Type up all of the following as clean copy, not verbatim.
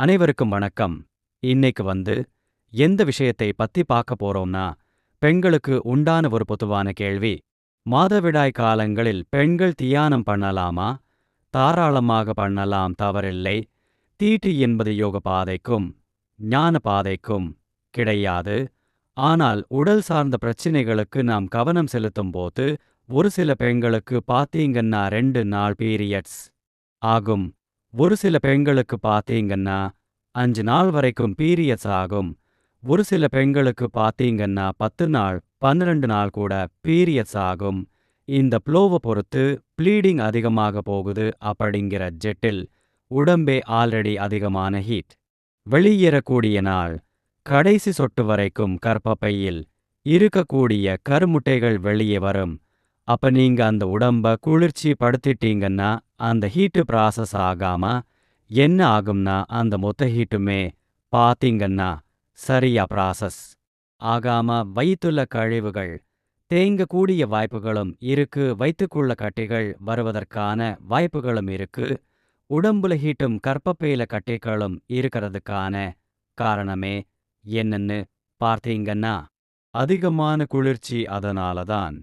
அனைவருக்கும் வணக்கம். இன்னைக்கு எந்த விஷயத்தை பத்தி பார்க்க போறோம்னா, பெண்களுக்கு உண்டான ஒரு பொதுவான கேள்வி. மாதவிடாய் காலங்களில் பெண்கள் தியானம் பண்ணலாமா? தாராளமாக பண்ணலாம், தவறில்லை. தீட்டு என்பது யோக பாதைக்கும் ஞான பாதைக்கும் கிடையாது. ஆனால் உடல் சார்ந்த பிரச்சனைகளுக்கு நாம் கவனம் செலுத்தும் போது ஒரு சில பெண்களுக்கு பார்த்தீங்கன்னா 2 நாள் பீரியட்ஸ் ஆகும். ஒரு சில பெண்களுக்கு பார்த்தீங்கன்னா 5 நாள் வரைக்கும் பீரியட்ஸ் ஆகும். ஒரு சில பெண்களுக்கு பார்த்தீங்கன்னா 10 நாள் 12 நாள் கூட பீரியட்ஸ் ஆகும். இந்த ப்ளோவை பொறுத்து ப்ளீடிங் அதிகமாக போகுது அப்படிங்கிற ஜெட்டில் உடம்பே ஆல்ரெடி அதிகமான ஹீட் வெளியேறக்கூடிய நாள் கடைசி சொட்டு வரைக்கும் கர்ப்பப்பையில் இருக்கக்கூடிய கருமுட்டைகள் வெளியே வரும். அப்ப நீங்க அந்த உடம்ப குளிர்ச்சி படுத்திட்டீங்கன்னா அந்த ஹீட்டு ப்ராசஸ் ஆகாம என்ன ஆகும்னா அந்த மொத்த ஹீட்டுமே பார்த்தீங்கன்னா சரியா ப்ராசஸ் ஆகாம வயிற்றுள்ள கழிவுகள் தேங்கக்கூடிய வாய்ப்புகளும் இருக்கு. வயிற்றுக்குள்ள கட்டிகள் வருவதற்கான வாய்ப்புகளும் இருக்கு. உடம்புல ஹீட்டும் கர்ப்பப்பையில கட்டிகளும் இருக்கிறதுக்கான காரணமே என்னன்னு பார்த்தீங்கன்னா அதிகமான குளிர்ச்சி. அதனாலதான்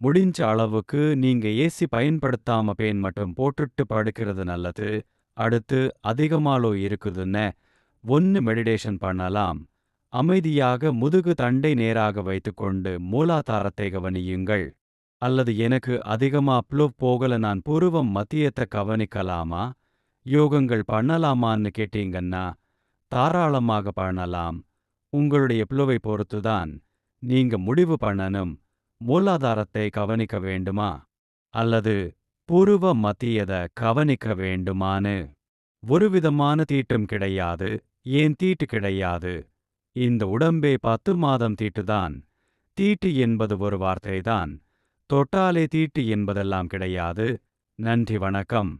முடிஞ்ச அளவுக்கு நீங்க ஏசி பயன்படுத்தாம பேன் மட்டும் போட்டுட்டு படுக்கிறது நல்லது. அடுத்து அதிகமாலோ இருக்குதுன்னு மெடிடேஷன் பண்ணலாம். அமைதியாக முதுகு தண்டை நேராக வைத்துக்கொண்டு மூலாதாரத்தை கவனியுங்கள். அல்லது எனக்கு அதிகமா ப்ளூவ் போகல, நான் புருவம் மத்தியத்தை கவனிக்கலாமா, யோகங்கள் பண்ணலாமான்னு கேட்டீங்கன்னா தாராளமாக பண்ணலாம். உங்களுடைய ப்ளூவை பொறுத்துதான் நீங்க முடிவு பண்ணணும். மூலாதாரத்தை கவனிக்க வேண்டுமா அல்லது புருவ மத்தியதை கவனிக்க வேண்டுமான்னு. ஒரு விதமான தீட்டும் கிடையாது. ஏன் தீட்டு கிடையாது? இந்த உடம்பே 10 மாதம் தீட்டுதான். தீட்டு என்பது ஒரு வார்த்தைதான். தொட்டாலே தீட்டு என்பதெல்லாம் கிடையாது. நன்றி, வணக்கம்.